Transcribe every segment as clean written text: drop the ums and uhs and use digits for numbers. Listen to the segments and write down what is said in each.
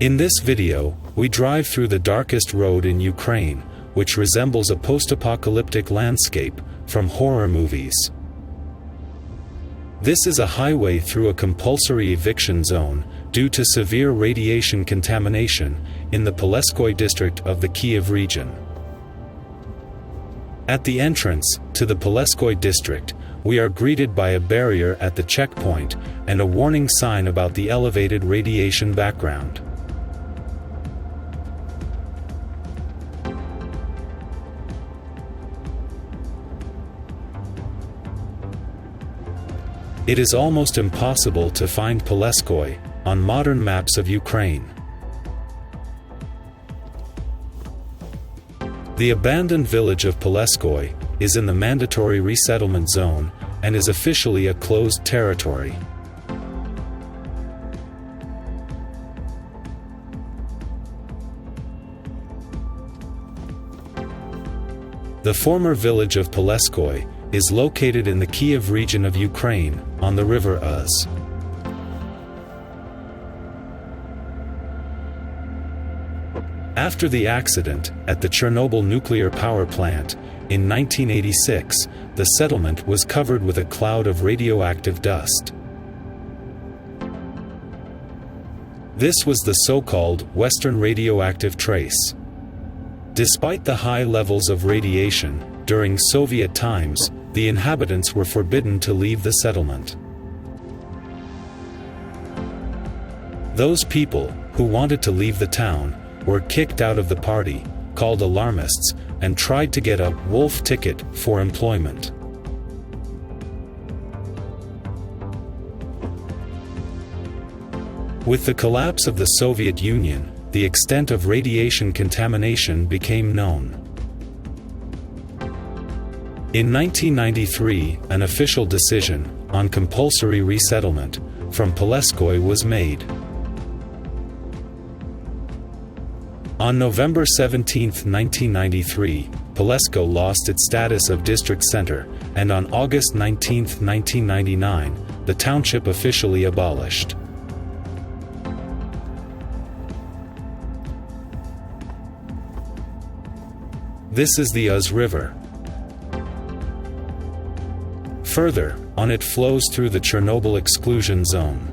In this video, we drive through the darkest road in Ukraine, which resembles a post-apocalyptic landscape from horror movies. This is a highway through a compulsory eviction zone due to severe radiation contamination in the Poleskoy district of the Kyiv region. At the entrance to the Poleskoy district, we are greeted by a barrier at the checkpoint and a warning sign about the elevated radiation background. It is almost impossible to find Poleskoy on modern maps of Ukraine. The abandoned village of Poleskoy is in the mandatory resettlement zone and is officially a closed territory. The former village of Poleskoy is located in the Kyiv region of Ukraine, on the river Uz. After the accident at the Chernobyl nuclear power plant in 1986, the settlement was covered with a cloud of radioactive dust. This was the so-called Western radioactive trace. Despite the high levels of radiation, during Soviet times, the inhabitants were forbidden to leave the settlement. Those people who wanted to leave the town were kicked out of the party, called alarmists, and tried to get a wolf ticket for employment. With the collapse of the Soviet Union, the extent of radiation contamination became known. In 1993, an official decision on compulsory resettlement from Poleskoy was made. On November 17, 1993, Poleskoy lost its status of district center, and on August 19, 1999, the township officially abolished. This is the Uz River. Further on, it flows through the Chernobyl exclusion zone.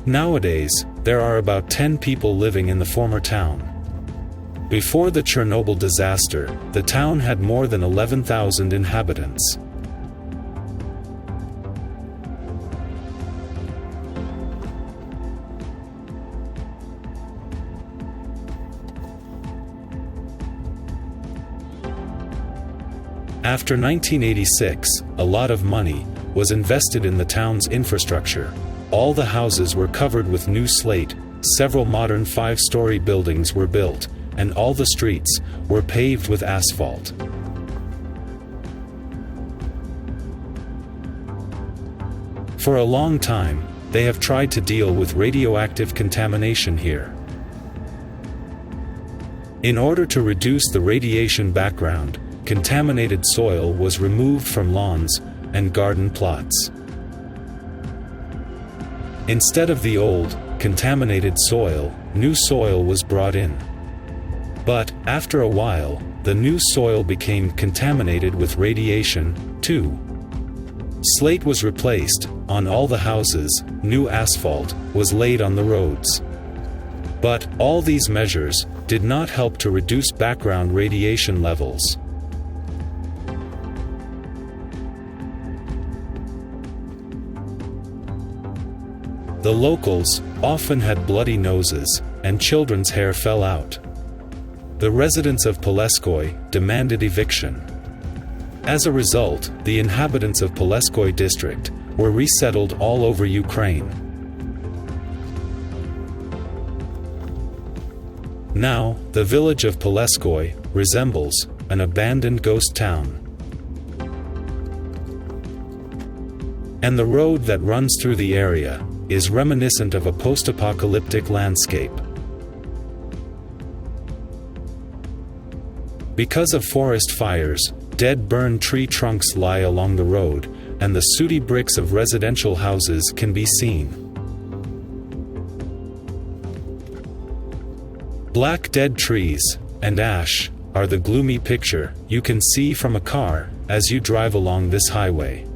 Nowadays, there are about 10 people living in the former town. Before the Chernobyl disaster, the town had more than 11,000 inhabitants. After 1986, a lot of money was invested in the town's infrastructure. All the houses were covered with new slate, several modern 5-story buildings were built, and all the streets were paved with asphalt. For a long time, they have tried to deal with radioactive contamination here. In order to reduce the radiation background, contaminated soil was removed from lawns and garden plots. Instead of the old, contaminated soil, new soil was brought in. But, after a while, the new soil became contaminated with radiation, too. Slate was replaced on all the houses, new asphalt was laid on the roads. But, all these measures did not help to reduce background radiation levels. The locals often had bloody noses, and children's hair fell out. The residents of Poleskoy demanded eviction. As a result, the inhabitants of Poleskoy district were resettled all over Ukraine. Now, the village of Poleskoy resembles an abandoned ghost town. And the road that runs through the area is reminiscent of a post-apocalyptic landscape. Because of forest fires, dead burned tree trunks lie along the road, and the sooty bricks of residential houses can be seen. Black dead trees and ash are the gloomy picture you can see from a car as you drive along this highway.